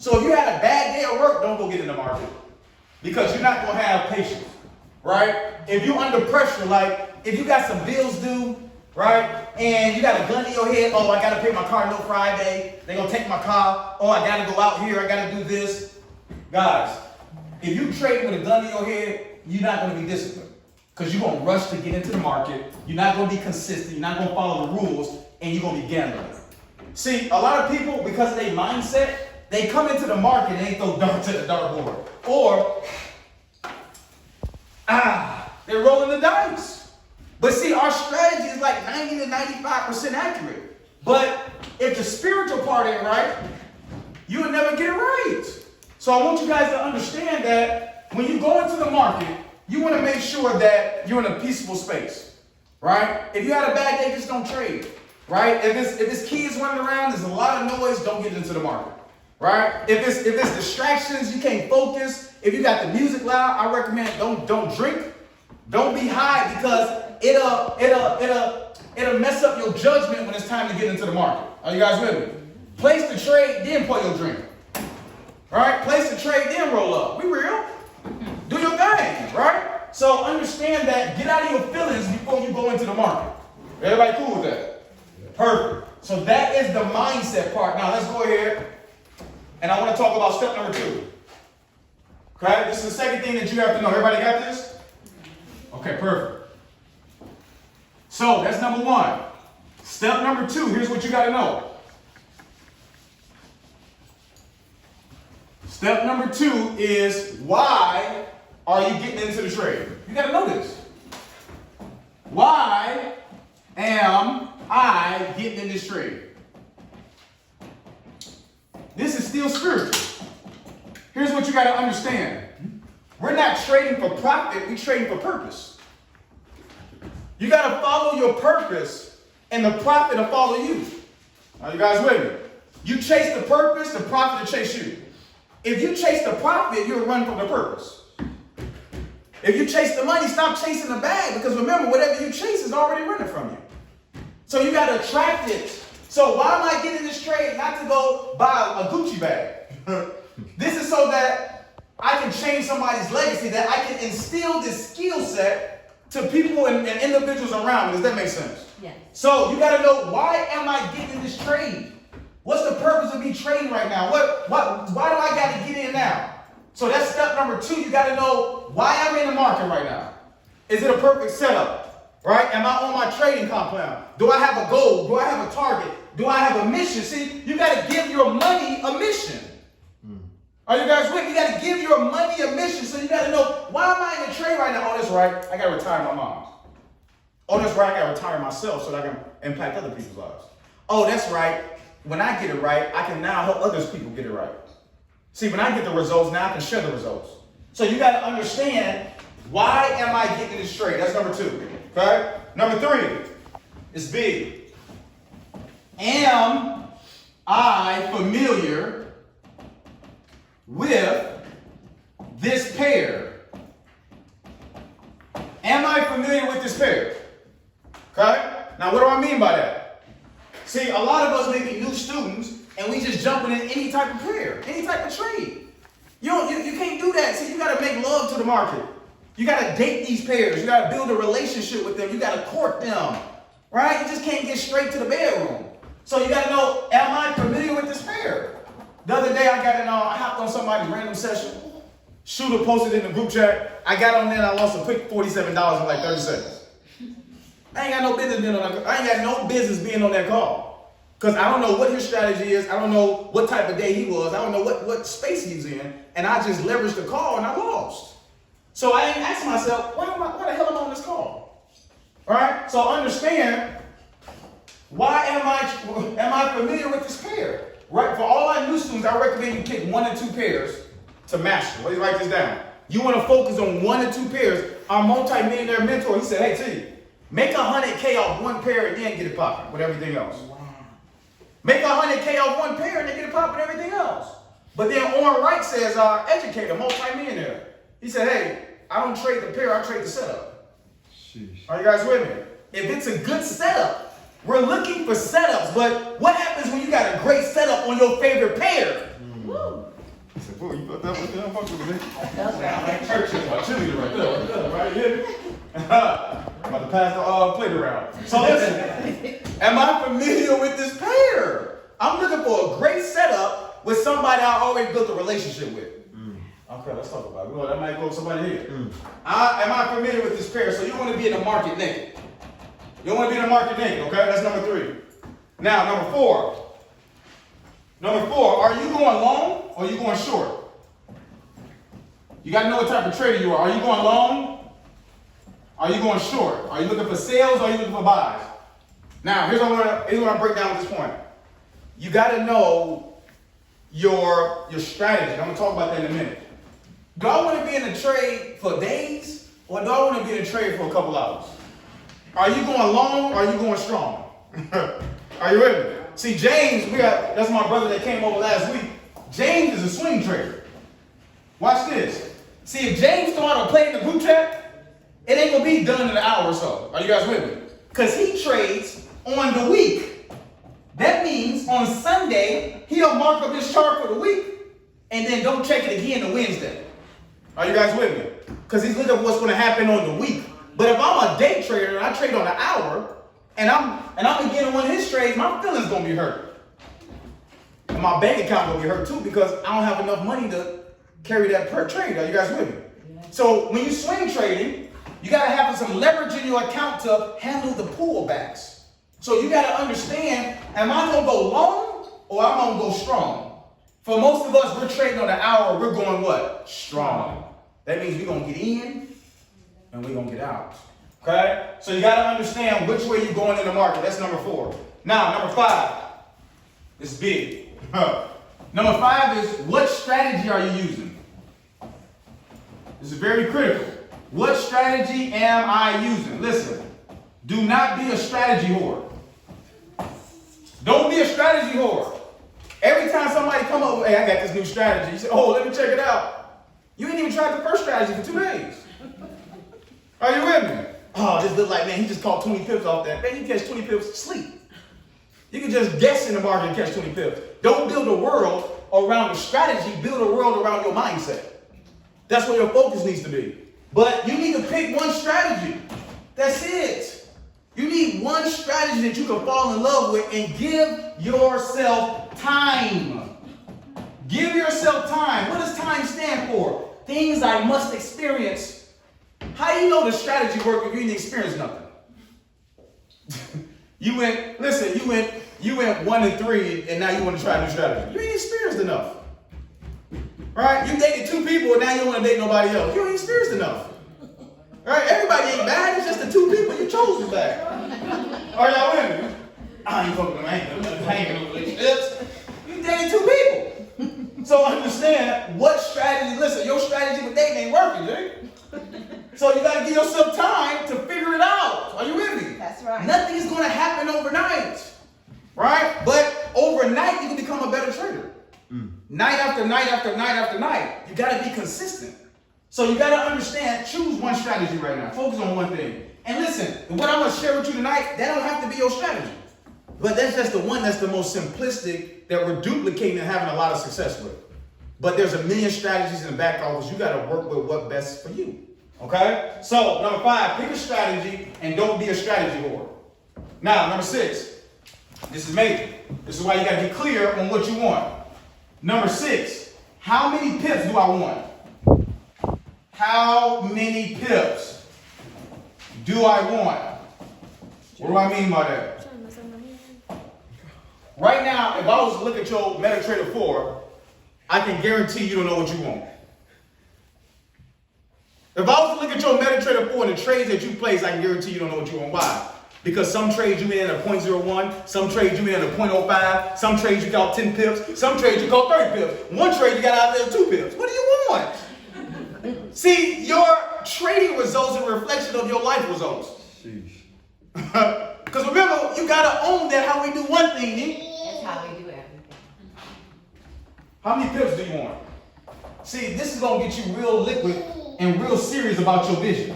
So if you had a bad day at work, don't go get in the market because you're not going to have patience, right? If you're under pressure, like if you got some bills due, right, and you got a gun to your head, oh, I got to pay my car note Friday, they're going to take my car, oh, I got to go out here, I got to do this. Guys, if you trade with a gun to your head, you're not going to be disciplined because you're going to rush to get into the market, you're not going to be consistent, you're not going to follow the rules, and you're going to be gambling. See, a lot of people, because of their mindset, they come into the market and they throw darts at the dartboard. Or, they're rolling the dice. But see, our strategy is like 90 to 95% accurate. But if the spiritual part ain't right, you will never get it right. So I want you guys to understand that when you go into the market, you want to make sure that you're in a peaceful space, right? If you had a bad day, just don't trade, right? If it's kids running around, there's a lot of noise, don't get into the market. Right? If it's distractions, you can't focus. If you got the music loud, I recommend don't drink. Don't be high because it'll mess up your judgment when it's time to get into the market. Are you guys with me? Place the trade, then pour your drink. Right? Place the trade, then roll up. We real. Do your thing, right? So understand that. Get out of your feelings before you go into the market. Everybody cool with that? Perfect. So that is the mindset part. Now let's go ahead. And I want to talk about step number 2. Okay? This is the second thing that you have to know. Everybody got this? Okay, perfect. So that's number 1. Step number 2, here's what you got to know. Step number 2 is why are you getting into the trade? You got to know this. Why am I getting in this trade? This is still spiritual. Here's what you got to understand. We're not trading for profit, we're trading for purpose. You got to follow your purpose, and the profit will follow you. Are you guys with me? You chase the purpose, the profit will chase you. If you chase the profit, you'll run from the purpose. If you chase the money, stop chasing the bag, because remember, whatever you chase is already running from you. So you got to attract it. So why am I getting this trade? Not to go buy a Gucci bag. This is so that I can change somebody's legacy, that I can instill this skill set to people and individuals around me. Does that make sense? Yes. So you got to know, why am I getting this trade? What's the purpose of me trading right now? Why do I got to get in now? So that's step number 2. You got to know why I'm in the market right now. Is it a perfect setup? Right? Am I on my trading compound? Do I have a goal? Do I have a target? Do I have a mission? See, you got to give your money a mission. Are you guys with me? You got to give your money a mission. So you got to know, why am I in the trade right now? Oh, that's right. I got to retire my mom. Oh, that's right. I got to retire myself so that I can impact other people's lives. Oh, that's right. When I get it right, I can now help others people get it right. See, when I get the results, now I can share the results. So you got to understand, why am I getting this trade? That's number 2. Okay? Number 3 is big. Am I familiar with this pair? Am I familiar with this pair? Okay? Now, what do I mean by that? See, a lot of us may be new students, and we just jumping in any type of pair, any type of trade. You can't do that. See, you got to make love to the market. You got to date these pairs. You got to build a relationship with them. You got to court them, right? You just can't get straight to the bedroom. So you got to know, am I familiar with this pair? The other day I hopped on somebody's random session. Shooter posted in the group chat. I got on there and I lost a quick $47 in like 30 seconds. I ain't got no business being on that. I ain't got no business being on that call. Because I don't know what his strategy is. I don't know what type of day he was. I don't know what space he's in. And I just leveraged the call and I lost. So I ain't asked myself, why the hell am I on this call? All right? So understand, why am I familiar with this pair? Right? For all our new students, I recommend you pick 1 or 2 pairs to master. Let me write this down. You want to focus on 1 or 2 pairs. Our multi-millionaire mentor, he said, hey, T, make $100K off 1 pair and then get it popping with everything else. Wow. Make $100K off 1 pair and then get it popping with everything else. But then Orrin Wright says, educator, multi-millionaire. He said, hey, I don't trade the pair, I trade the setup. Sheesh. Are you guys with me? If it's a good setup, we're looking for setups. But what happens when you got a great setup on your favorite pair? Fuck with me. Like church is my cheerleader right there, right? Yeah. I'm about to pass the plate around. So listen, am I familiar with this pair? I'm looking for a great setup with somebody I already built a relationship with. Okay, let's talk about it. Well, that might go with somebody here. Am I familiar with this pair? So you want to be in the market naked. You want to be in the market naked, okay? That's number 3. Now, number 4. Are you going long or are you going short? You got to know what type of trader you are. Are you going long? Are you going short? Are you looking for sales or are you looking for buys? Now, here's what I break down at this point. You got to know your strategy. I'm going to talk about that in a minute. Do I want to be in a trade for days or do I want to be in a trade for a couple hours? Are you going long or are you going strong? Are you with me? See, James, that's my brother that came over last week. James is a swing trader. Watch this. See, if James throw out a play in the group chat, it ain't going to be done in an hour or so. Are you guys with me? Because he trades on the week. That means on Sunday, he'll mark up his chart for the week and then don't check it again on Wednesday. Are you guys with me? Because he's looking at what's going to happen on the week. But if I'm a day trader and I trade on an hour and I'm beginning one of his trades, my feelings going to be hurt. And my bank account going to be hurt too because I don't have enough money to carry that per trade. Are you guys with me? So when you swing trading, you got to have some leverage in your account to handle the pullbacks. So you got to understand, am I going to go long or am I going to go strong? For most of us, we're trading on an hour, we're going what? Strong. That means we're going to get in and we're going to get out. Okay? So you got to understand which way you're going in the market. That's number 4. Now, number 5. It's big. Number 5 is, what strategy are you using? This is very critical. What strategy am I using? Listen, do not be a strategy whore. Don't be a strategy whore. Every time somebody come up with, hey, I got this new strategy, you say, oh, let me check it out. You ain't even tried the first strategy for 2 days. Are you with me? Oh, this look like, man, he just caught 20 pips off that. Man, you catch 20 pips, sleep. You can just guess in the market and catch 20 pips. Don't build a world around a strategy. Build a world around your mindset. That's where your focus needs to be. But you need to pick one strategy. That's it. You need one strategy that you can fall in love with and give yourself time. Give yourself time. What does time stand for? Things I must experience. How do you know the strategy work if you didn't experience nothing? You went 1 and 3 and now you want to try a new strategy. You ain't experienced enough. Right? You dated 2 people and now you don't want to date nobody else. You ain't experienced enough. Right? Everybody ain't bad. It's just the 2 people you chose is bad. Are y'all with me? I ain't fucking with them. I ain't in no relationships. You dated 2 people. So understand what strategy. Listen, your strategy with dating ain't working, Jay. So you got to give yourself time to figure it out. Are you with me? That's right. Nothing is going to happen overnight. Right? But overnight, you can become a better trader. Night after night after night after night. You got to be consistent. So you got to understand, choose one strategy right now. Focus on one thing. And listen, what I'm going to share with you tonight, that don't have to be your strategy. But that's just the one that's the most simplistic that we're duplicating and having a lot of success with. But there's a million strategies in the back office. You got to work with what's best for you. Okay? So, number 5, pick a strategy and don't be a strategy whore. Now, number 6. This is major. This is why you got to be clear on what you want. Number 6. How many pips do I want? How many pips do I want? What do I mean by that? Right now, if I was to look at your MetaTrader 4, I can guarantee you don't know what you want. If I was to look at your MetaTrader 4 and the trades that you place, I can guarantee you don't know what you want. Why? Because some trades you in at a 0.01, some trades you in at a 0.05, some trades you got 10 pips, some trades you got 30 pips. One trade you got out there 2 pips. What do you want? See, your trading results are a reflection of your life results. Because remember, you got to own that how we do one thing. That's how we do everything. How many pips do you want? See, this is going to get you real liquid and real serious about your vision.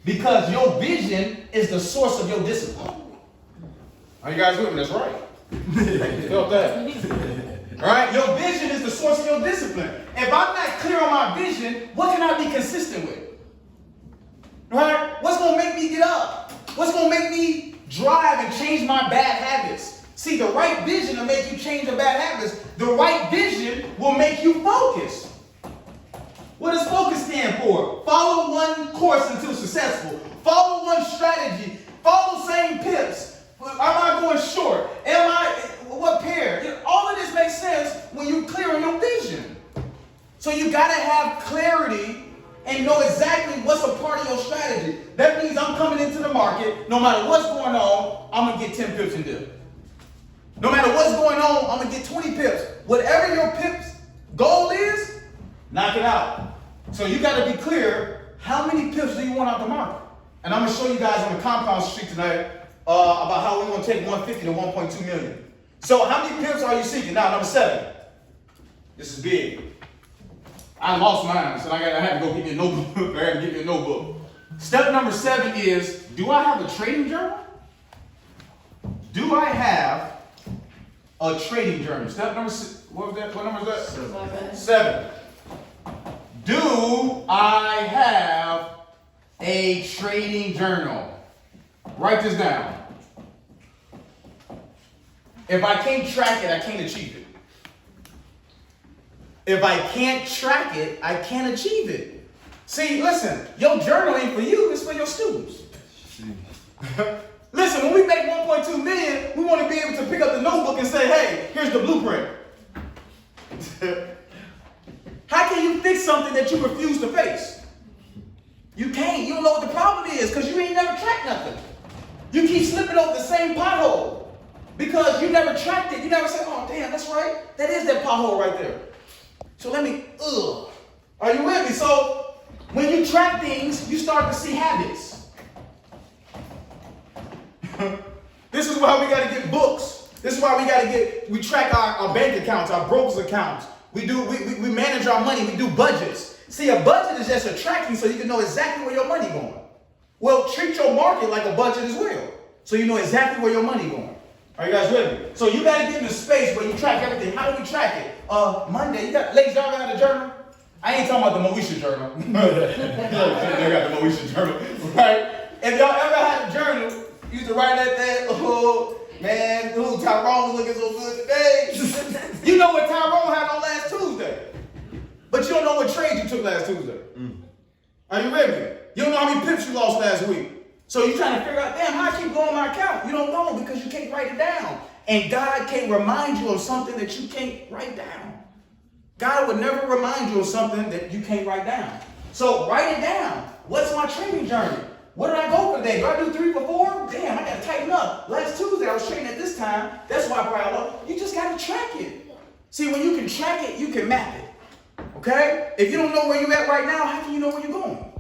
Because your vision is the source of your discipline. Are you guys with me? That's right. You felt that. All right? Your vision is the source of your discipline. If I'm not clear on my vision, what can I be consistent with? Right? What's going to make me get up? What's going to make me drive and change my bad habits? See, the right vision will make you change your bad habits. The right vision will make you focus. What does focus stand for? Follow one course until successful. Follow one strategy. Follow same tips. Am I going short? What pair? All of this makes sense when you're clear on your vision. So you got to have clarity and know exactly what's a part of your strategy. That means I'm coming into the market, no matter what's going on, I'm going to get 10 pips and dip. No matter what's going on, I'm going to get 20 pips. Whatever your pips goal is, knock it out. So you got to be clear, how many pips do you want out the market? And I'm going to show you guys on the compound street tonight about how we're going to take 150 to 1.2 million. So how many pips are you seeking? Now, number 7. This is big. I lost mine, so I had to go get me a notebook. I had to get me a notebook. Step number 7 is, do I have a trading journal? Do I have a trading journal? Step number 6. What was that? What number is that? 7. Do I have a trading journal? Write this down. If I can't track it, I can't achieve it. If I can't track it, I can't achieve it. See, listen, your journal ain't for you, it's for your students. Listen, when we make 1.2 million, we want to be able to pick up the notebook and say, hey, here's the blueprint. How can you fix something that you refuse to face? You can't. You don't know what the problem is because you ain't never tracked nothing. You keep slipping over the same pothole because you never tracked it. You never said, oh, damn, that's right. That is that pothole right there. So let me, Are you with me? So when you track things, you start to see habits. This is why we got to get books. This is why we track our bank accounts, our brokers accounts. We manage our money. We do budgets. See, a budget is just a tracking so you can know exactly where your money going. Well, treat your market like a budget as well, so you know exactly where your money going. Are you guys with me? So you got to get in a space where you track everything. How do we track it? Monday, ladies, y'all ever had a journal? I ain't talking about the Moesha journal. They got the Moesha journal, right? If y'all ever had a journal, you used to write that thing, oh, man, Tyrone was looking so good today. You know what Tyrone had on last Tuesday, but you don't know what trade you took last Tuesday. Are you with me? You don't know how many pips you lost last week. So you're trying to figure out, damn, how I keep going my account? You don't know because you can't write it down. And God can't remind you of something that you can't write down. God would never remind you of something that you can't write down. So write it down. What's my trading journey? What did I go for today? Do I do 3 for 4? Damn, I got to tighten up. Last Tuesday I was trading at this time. That's why I probably lost. You just got to track it. See, when you can track it, you can map it. Okay? If you don't know where you're at right now, how can you know where you're going?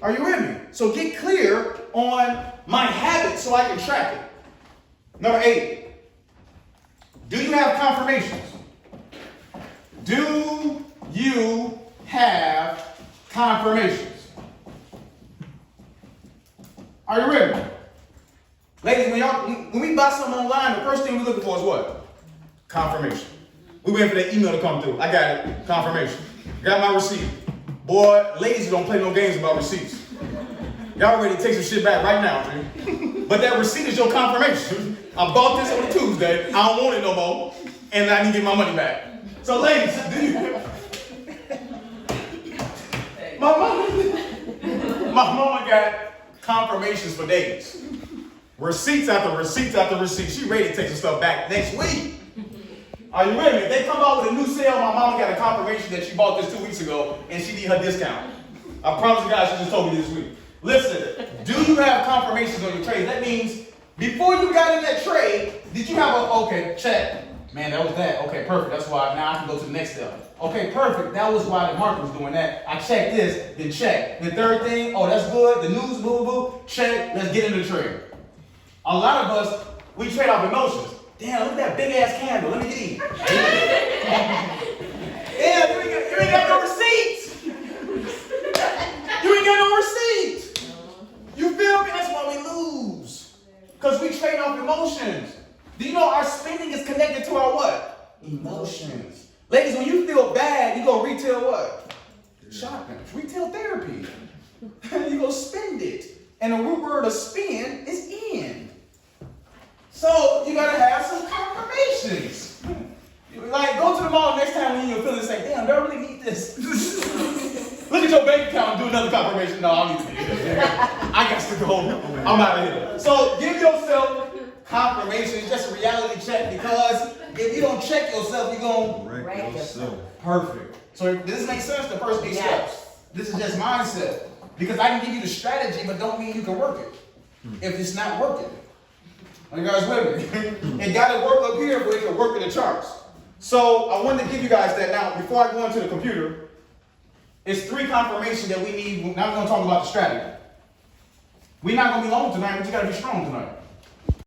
Are you with me? So get clear on my habits so I can track it. Number 8. Do you have confirmations? Do you have confirmations? Are you with me? Ladies, when we buy something online, the first thing we're looking for is what? Confirmation. We waiting for that email to come through. I got it. Confirmation. Got my receipt. Boy, ladies don't play no games about receipts. Y'all ready to take some shit back right now, man. But that receipt is your confirmation. I bought this on a Tuesday. I don't want it no more. And I need to get my money back. So ladies, my mama got confirmations for days. Receipts after receipts after receipts. She ready to take some stuff back next week. Are you with me? If they come out with a new sale, my mama got a confirmation that she bought this 2 weeks ago and she need her discount. I promise you guys, she just told me this week. Listen, do you have confirmations on your trade? That means before you got in that trade, did you have okay, check. Man, that was that. Okay, perfect. That's why now I can go to the next step. Okay, perfect. That was why the market was doing that. I checked this, then check. The third thing, oh, that's good. The news, boo, boo, check. Let's get into the trade. A lot of us, we trade off emotions. Damn, look at that big ass candle. Let me get in. Damn, you ain't got no receipts. You ain't got no receipts. You feel me? That's why we lose. Because we trade off emotions. Do you know our spending is connected to our what? Emotions. Ladies, when you feel bad, you go retail what? Shopping. Retail therapy. You go spend it. And the root word of spend is in. So you gotta have some confirmations. Like, go to the mall next time when you're feeling say, damn, do I really need this? Look at your bank account and do another confirmation. No, I don't need to do this. I got to go. I'm out of here. So give yourself confirmation. It's just a reality check, because if you don't check yourself, you're going to Wreck yourself. Perfect. So does this make sense? The first 8 steps. This is just mindset. Because I can give you the strategy, but don't mean you can work it. If it's not working. Are you guys with me? It got to work up here before it can work in the charts. So I wanted to give you guys that. Now, before I go into the computer, it's 3 confirmations that we need. Now we're going to talk about the strategy. We're not going to be long tonight, but you got to be strong tonight.